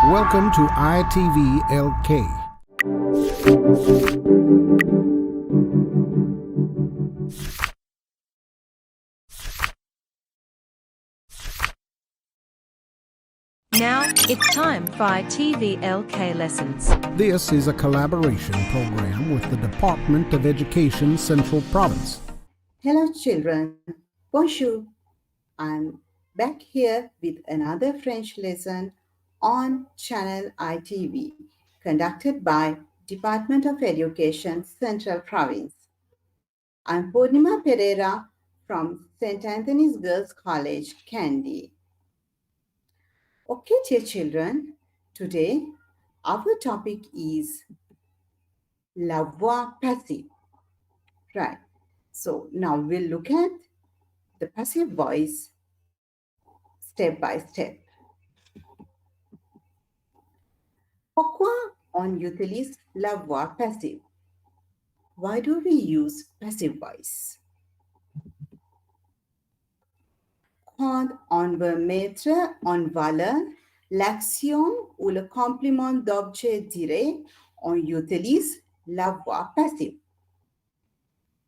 Welcome to iTVLK. Now, it's time for iTVLK lessons. This is a collaboration program with the Department of Education Central Province. Hello children, bonjour. I'm back here with another French lesson on channel ITV, conducted by Department of Education Central Province. I'm Poornima Perera from St. Anthony's Girls College, Kandy. Okay, dear children, today our topic is la voix passive. Right. So now we'll look at the passive voice step by step. Pourquoi on utilise la voix passive? Why do we use passive voice? Quand on veut mettre en valeur l'action ou le complément d'objet direct, on utilise la voix passive.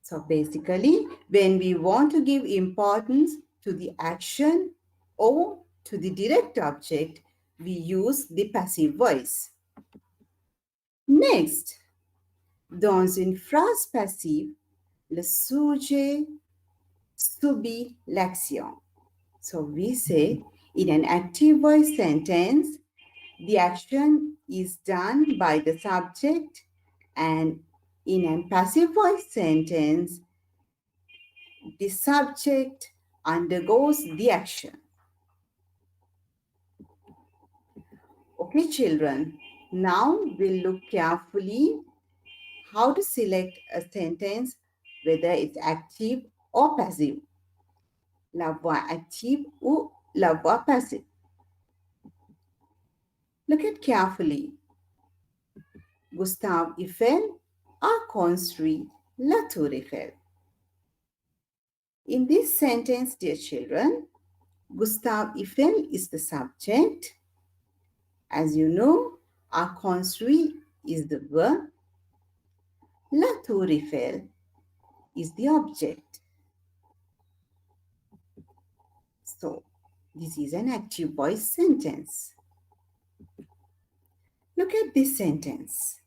So basically, when we want to give importance to the action or to the direct object, we use the passive voice. Next, dans une phrase passive, le sujet subit l'action. So we say, in an active voice sentence, the action is done by the subject, and in a passive voice sentence, the subject undergoes the action. Okay, children, now we'll look carefully how to select a sentence, whether it's active or passive. La voix active ou la voix passive. Look at carefully. Gustave Eiffel a construit la Tour Eiffel. In this sentence, dear children, Gustave Eiffel is the subject. As you know, a construit is the verb. La Tour Eiffel is the object. So, this is an active voice sentence. Look at this sentence.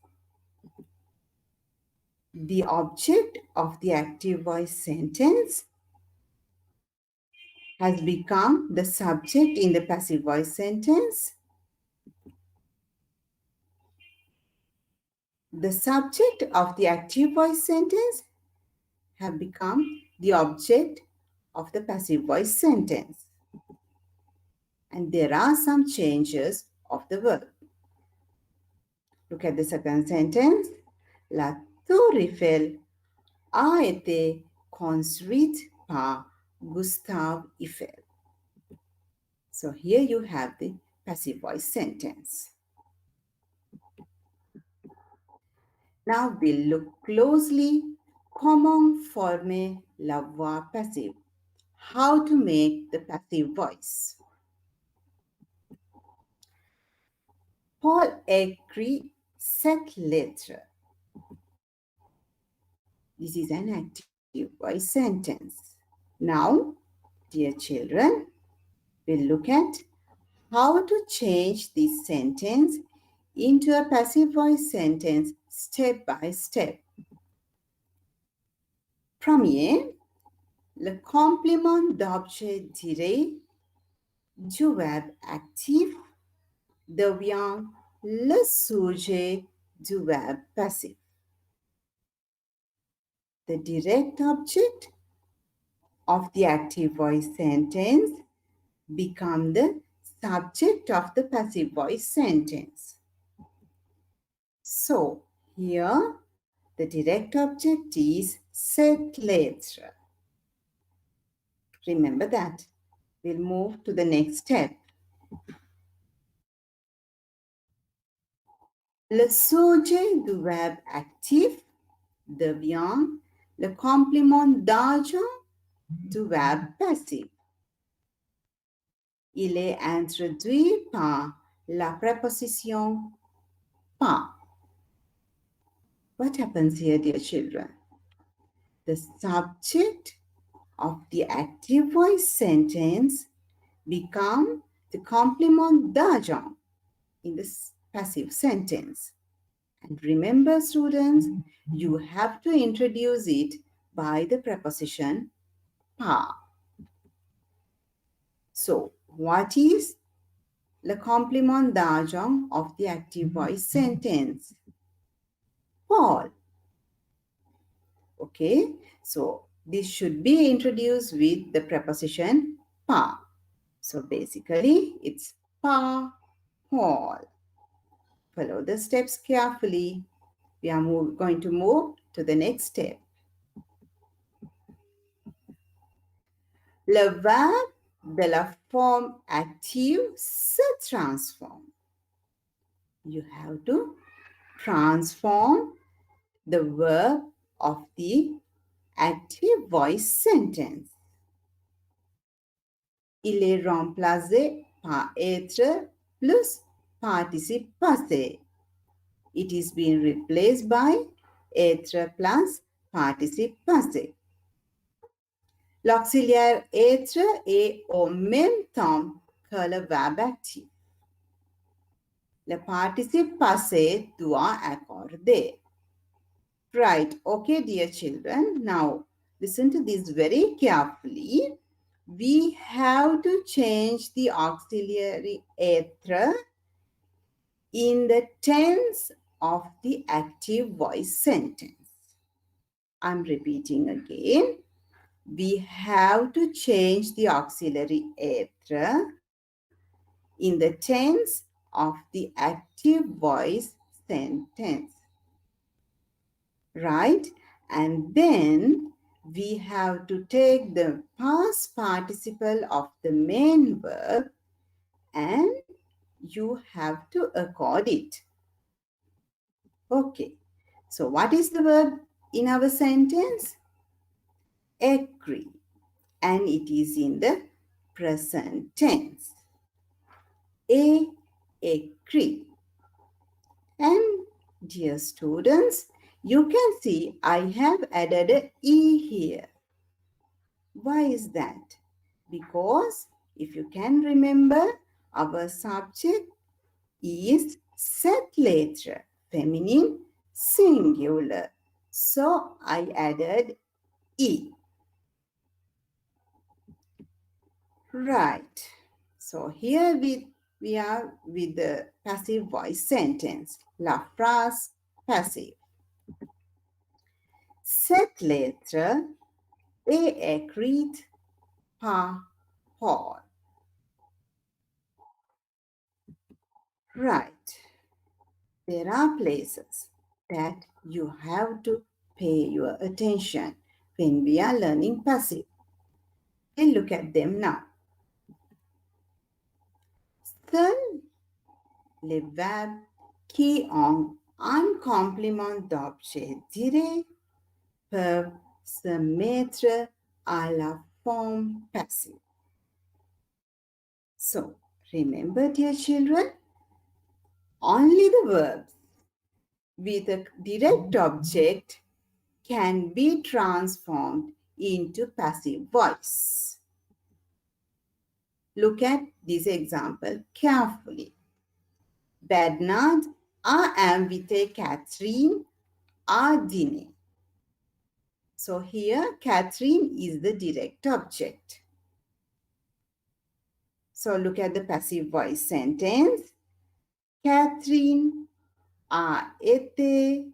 The object of the active voice sentence has become the subject in the passive voice sentence. The subject of the active voice sentence have become the object of the passive voice sentence. And there are some changes of the verb. Look at the second sentence. La Tour Eiffel a été construite par Gustave Eiffel. So here you have the passive voice sentence. Now we'll look closely comment former la voix passive. How to make the passive voice. Paul écrit cette lettre. This is an active voice sentence. Now, dear children, we'll look at how to change this sentence into a passive voice sentence step by step. Premier, le complément d'objet direct du verbe actif devient le sujet du verbe passif. The direct object of the active voice sentence become the subject of the passive voice sentence. So, here the direct object is cette lettre. Remember that. We'll move to the next step. Le sujet du verbe actif devient le complément d'agent du verbe passif. Il est introduit par la preposition pas. What happens here, dear children? The subject of the active voice sentence become the complement d'agent in the passive sentence. And remember, students, you have to introduce it by the preposition pas. So, what is the complement d'agent of the active voice sentence? Paul. Okay, so this should be introduced with the preposition pas. So basically, it's pas Paul. Follow the steps carefully. We are going to move to the next step. Le verbe de la forme active se transforme. You have to transform the verb of the active voice sentence. Il est remplacé par être plus participe passé. It is being replaced by être plus participe passé. L'auxiliaire être est au même temps que le verbe actif. Le participe passé doit accorder. Right, okay, dear children. Now, listen to this very carefully. We have to change the auxiliary être in the tense of the active voice sentence. I'm repeating again. We have to change the auxiliary être in the tense of the active voice sentence. Right? And then we have to take the past participle of the main verb and you have to accord it. Okay. So what is the verb in our sentence? Agree. And it is in the present tense. Agree. And dear students, you can see I have added an E here. Why is that? Because if you can remember, our subject is set letter, feminine, singular. So I added E. Right. So here we are with the passive voice sentence. La phrase passive. Cette lettre est écrite par Paul. Right. There are places that you have to pay your attention when we are learning passive. We'll look at them now. Seul les verbes qui ont un complément d'objet direct peuvent se mettre à la forme passive. So, remember, dear children, only the verbs with a direct object can be transformed into passive voice. Look at this example carefully. Bernard a invité Catherine à dîner. So here, Catherine is the direct object. So look at the passive voice sentence. Catherine a été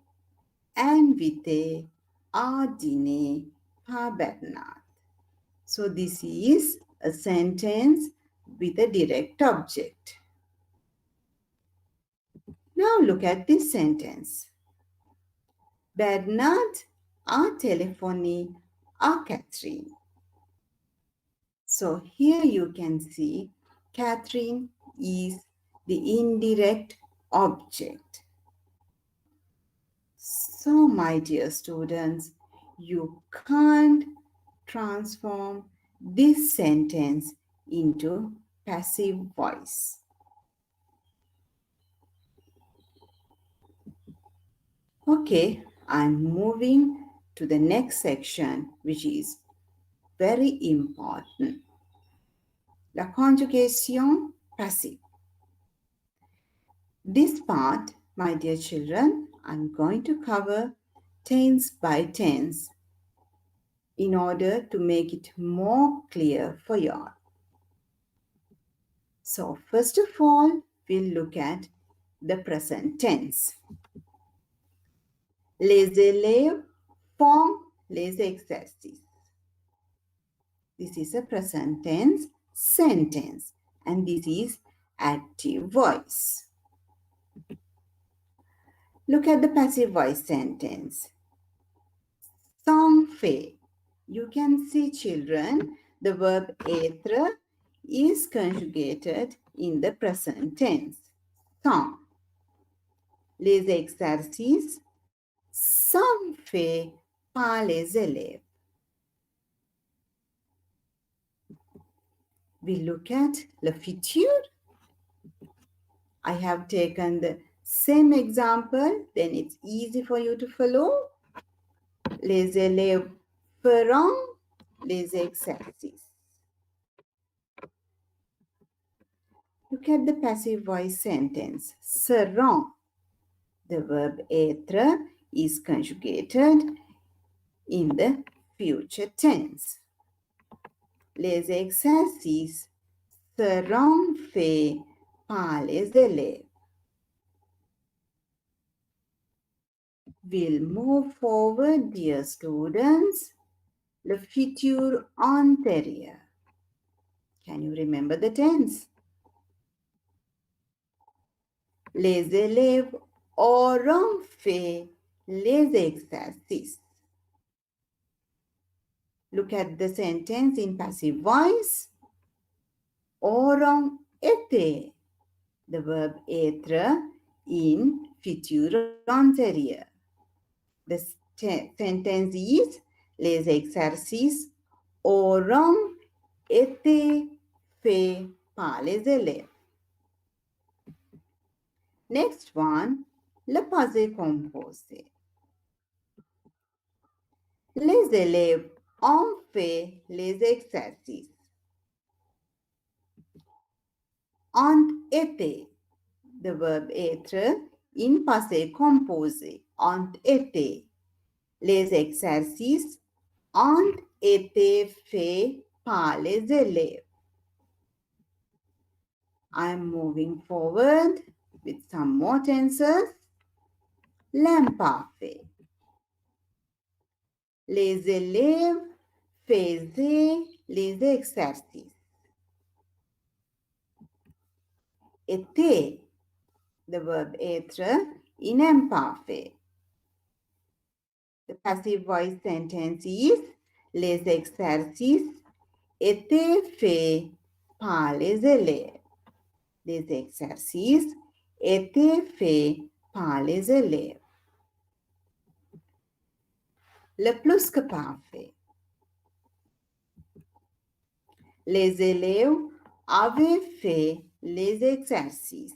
invitée à dîner par Bernard. So this is a sentence with a direct object. Now look at this sentence. Bernard a téléphoné à Catherine. So here you can see Catherine is the indirect object. So my dear students, you can't transform this sentence into passive voice. Okay, I'm moving to the next section, which is very important. La conjugation passive. This part, my dear children, I'm going to cover tense by tense in order to make it more clear for you all. So first of all, we'll look at the present tense. Les élèves font les exercices. This is a present tense sentence and this is active voice. Look at the passive voice sentence. Sont fait. You can see, children, the verb être is conjugated in the present tense. Sont. Les exercices sont faits par les élèves. We look at le futur. I have taken the same example, then it's easy for you to follow. Les élèves feront les exercices. Look at the passive voice sentence. Seront. The verb être is conjugated in the future tense. Les exercices seront faits par les élèves. We'll move forward, dear students. Le futur antérieur. Can you remember the tense? Les élèves auront fait les exercices. Look at the sentence in passive voice. Auront été. The verb être in futur antérieur. The sentence is les exercices auront été faits par les élèves. Next one, le passé composé. Les élèves ont fait les exercices. Ont été. The verb être in passé composé. Ont été. Les exercices ont été faits par les élèves. I'm moving forward with some more tenses. L'imparfait. Les élèves faisaient les exercices. Était. The verb être in imparfait. The passive voice sentence is les exercices étaient faits par les élèves. Les exercices étaient faits par les élèves. Le plus que parfait. Les élèves avaient fait les exercices.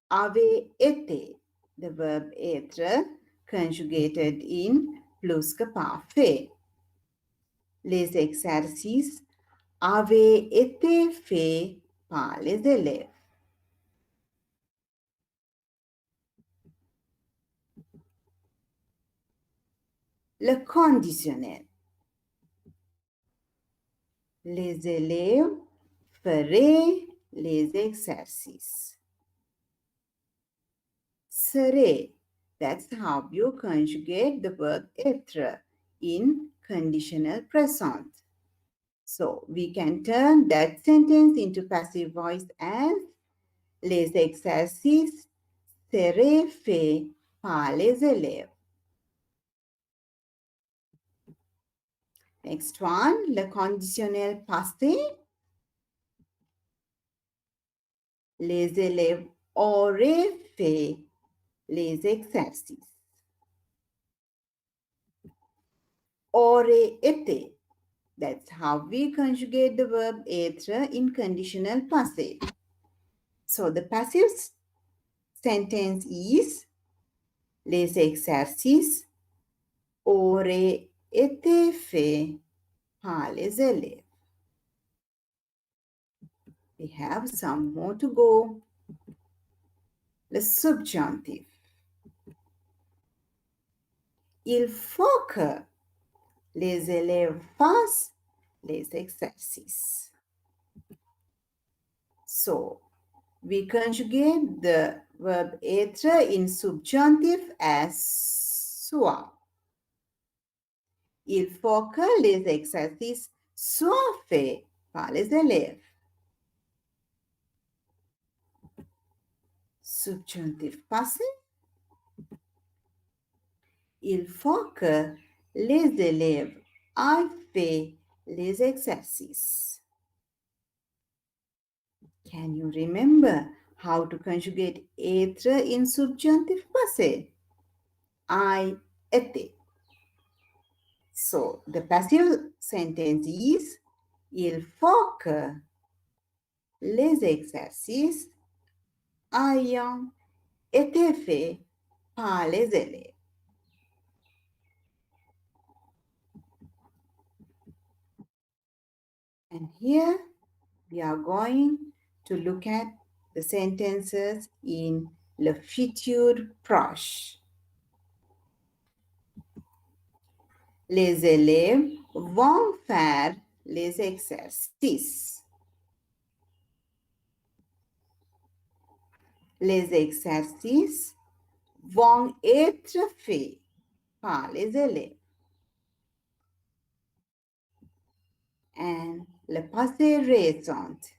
Avait été. The verb être conjugated in plus que parfait. Les exercices avaient été faits par les élèves. Le conditionnel. Les élèves feraient les exercices. Serait. That's how you conjugate the verb être in conditional present. So we can turn that sentence into passive voice as les exercices seraient faits par les élèves. Next one, le conditionnel passé. Les élèves auraient fait les exercices. Aurait été. That's how we conjugate the verb être in conditional passive. So the passive sentence is les exercices auraient été faits par les élèves. We have some more to go. Le subjonctif. Il faut que les élèves fassent les exercices. So, we conjugate the verb être in subjunctive as soit. Il faut que les exercices soient faits par les élèves. Subjonctif passé. Il faut que les élèves aient fait les exercices. Can you remember how to conjugate être in subjunctive passé? I été. So the passive sentence is il faut que les exercices ayant été faits par les élèves. And here we are going to look at the sentences in le futur proche. Les élèves vont faire les exercices. Les exercices vont être faits par les élèves. And le passé récent.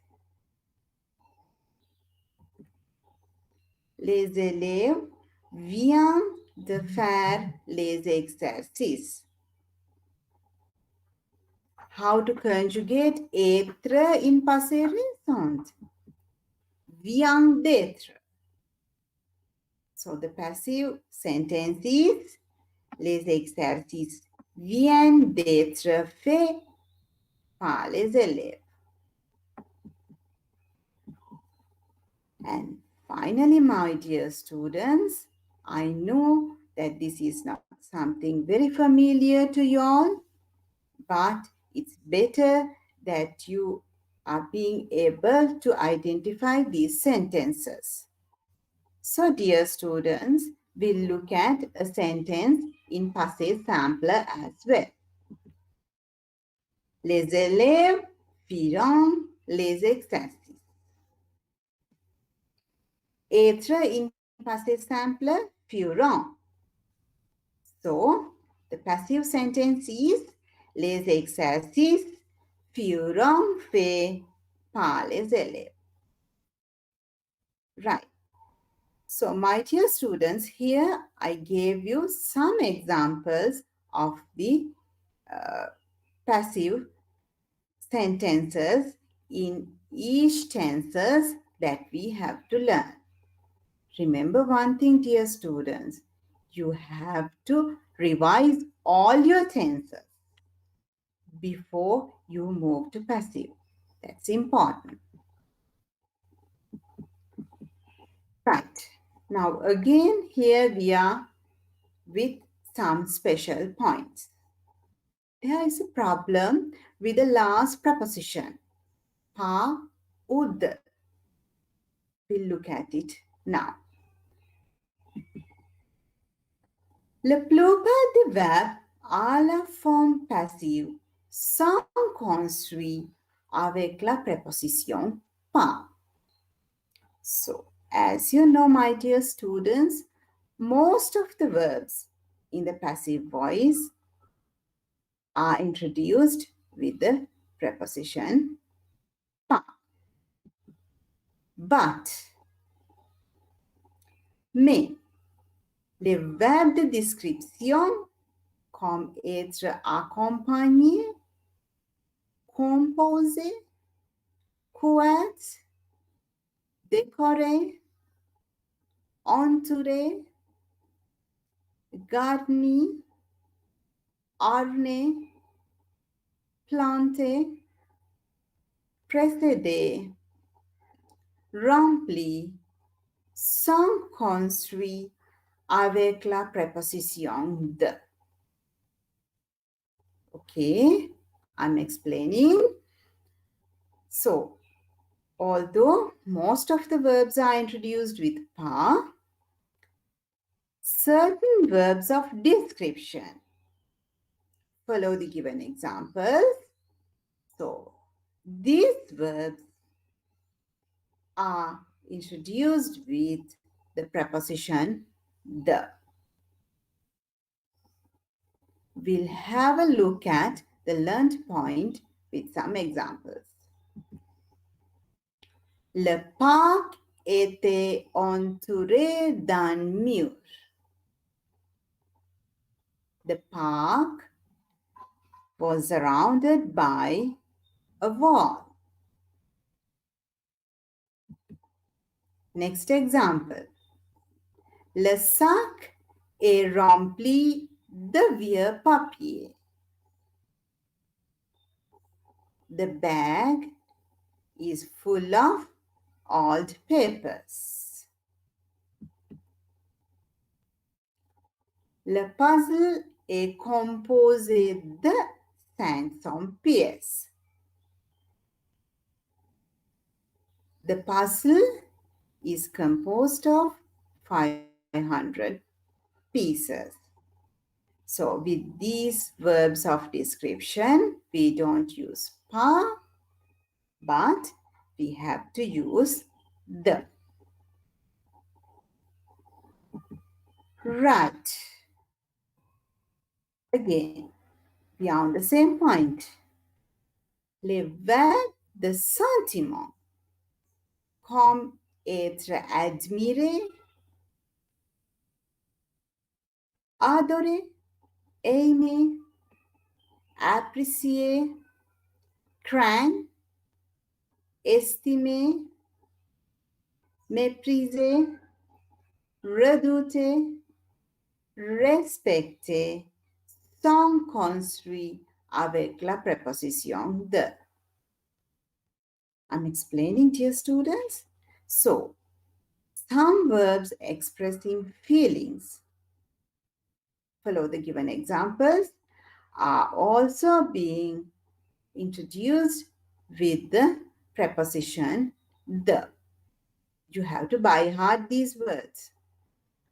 Les élèves viennent de faire les exercices. How to conjugate être in passé récent? Vient d'être. So the passive sentence is les exercices viennent d'être faits par les élèves. And finally, my dear students, I know that this is not something very familiar to you all, but it's better that you are being able to identify these sentences. So, dear students, we'll look at a sentence in passé simple as well. Les élèves firont les exercices. Être in passé simple, feront. So, the passive sentence is les exercices furent faits par les élèves. Right. So, my dear students, here I gave you some examples of the passive sentences in each tenses that we have to learn. Remember one thing, dear students, you have to revise all your tenses before you move to passive. That's important. Right. Now again, here we are with some special points. There is a problem with the last preposition, pa, ud. We'll look at it now. La plupart des verbes à la forme passive sont construits avec la préposition pas. So, as you know, my dear students, most of the verbs in the passive voice are introduced with the preposition pas. Mais, les verbes de description comme être accompagné, composé, couvert, décoré, entouré, garni, orné, planté, précédé, rempli, Sans construit avec la préposition de. Okay, I'm explaining. So, although most of the verbs are introduced with pa, certain verbs of description follow the given examples. So, these verbs are introduced with the preposition the. We'll have a look at the learned point with some examples. Le parc était entouré d'un mur. The park was surrounded by a wall. Next example. Le sac est rempli de vieux papier. The bag is full of old papers. Le puzzle est composé de 500 pièces. The puzzle is composed of 500 pieces. So with these verbs of description, we don't use pa, but we have to use the. Right. Again, we are on the same point. Les verbes de sentiment, comme être admiré, adorer, aimer, apprécier, craindre, estimer, mépriser, redouter, respecter, sont construits avec la préposition de. I'm explaining, dear students. So, some verbs expressing feelings, follow the given examples, are also being introduced with the preposition the. You have to by heart these words.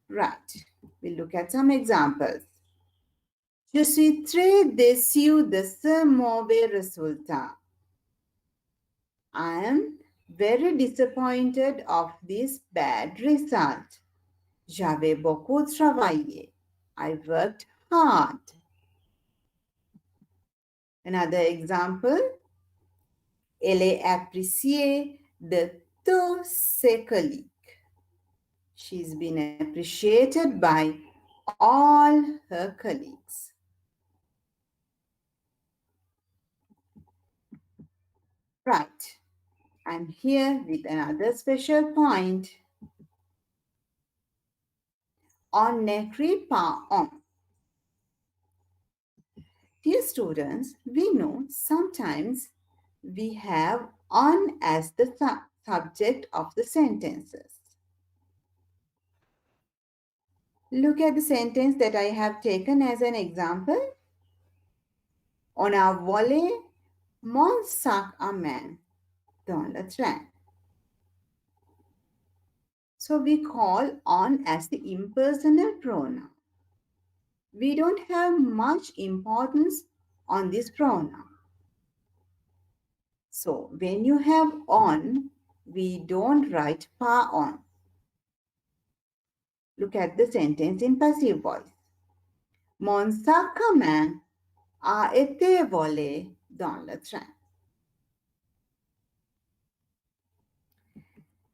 Right. We'll look at some examples. Je suis très déçu de ce mauvais résultat. I am very disappointed of this bad result. J'avais beaucoup travaillé. I worked hard. Another example. Elle est appréciée de tous ses collègues. She's been appreciated by all her colleagues. Right. I'm here with another special point. On n'écrit pas on. Dear students, we know sometimes we have on as the subject of the sentences. Look at the sentence that I have taken as an example. On a volé mon sac à main dans le train. So we call on as the impersonal pronoun. We don't have much importance on this pronoun. So when you have on, we don't write pa on. Look at the sentence in passive voice. Mon sac à main a été volé dans le train.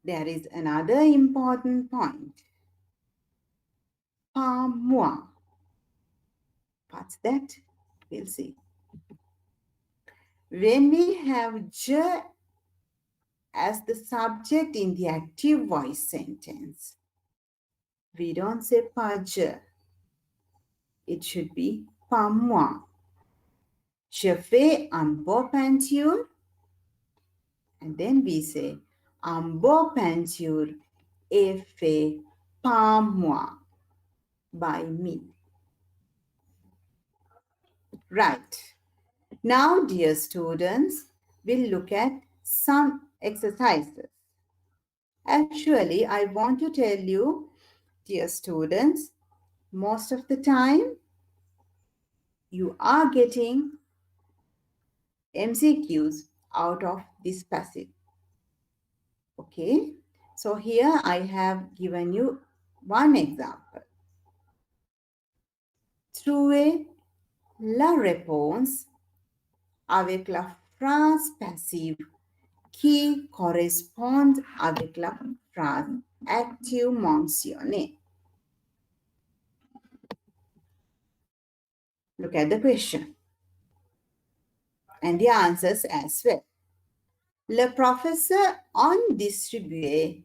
There is another important point. Pas moi. What's that? We'll see. When we have je as the subject in the active voice sentence, we don't say pas je. It should be pas moi. Je fais un beau peinture. And then we say un beau peinture et fait par moi, by me. Right. Now, dear students, we'll look at some exercises. Actually, I want to tell you, dear students, most of the time you are getting MCQs out of this passage. Okay, so here I have given you one example. Trouver la réponse avec la phrase passive qui correspond avec la phrase active mentionnée. Look at the question and the answers as well. Le professeur en distribué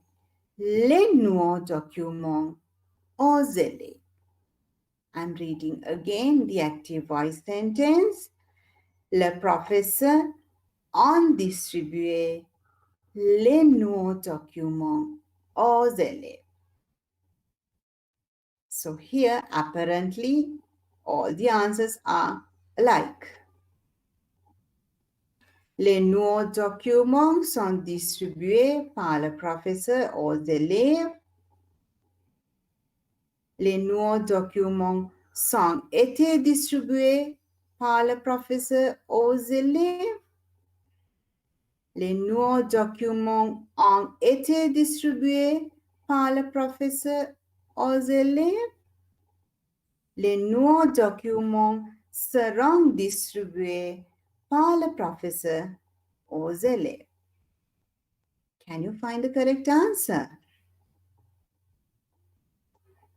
les nouveaux documents aux élèves. I'm reading again the active voice sentence. Le professeur en distribué les nouveaux documents aux élèves. So here, apparently, all the answers are alike. Les nouveaux documents sont distribués par le professeur aux élèves. Les nouveaux documents sont été distribués par le professeur aux élèves. Les nouveaux documents ont été distribués par le professeur aux élèves. Les nouveaux documents seront distribués par le professeur aux élèves. Can you find the correct answer?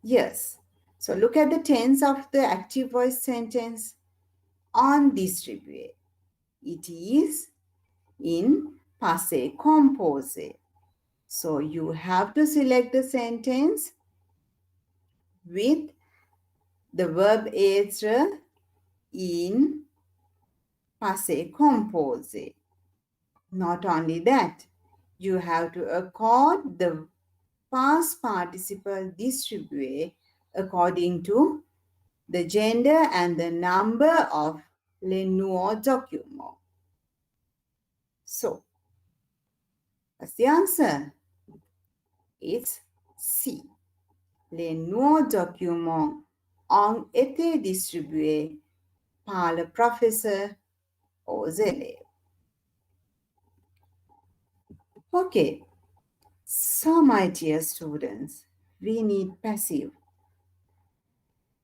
Yes. So look at the tense of the active voice sentence on distribué. It is in passé composé. So you have to select the sentence with the verb être in passé composé. Not only that, you have to accord the past participle distribué according to the gender and the number of les nouveaux documents. So, what's the answer? It's C. Les nouveaux documents ont été distribués par le professeur aux élèves. Okay, so my dear students, we need passive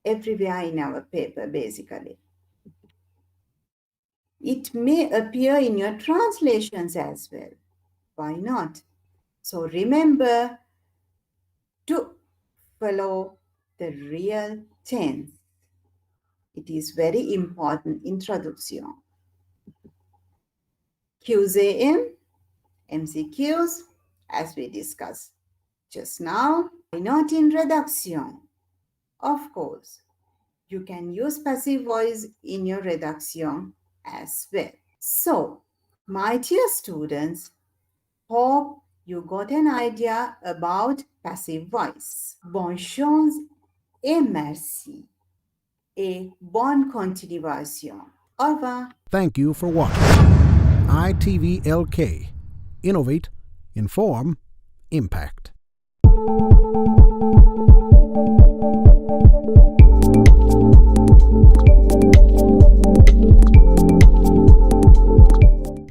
everywhere in our paper, basically. It may appear in your translations as well. Why not? So remember to follow the real tense. It is very important introduction. QAM, MCQs, as we discussed just now. Why not in reduction? Of course, you can use passive voice in your reduction as well. So, my dear students, hope you got an idea about passive voice. Bonne chance et merci. Et bonne continuation. Au revoir. Thank you for watching iTVLK. Innovate, inform, impact.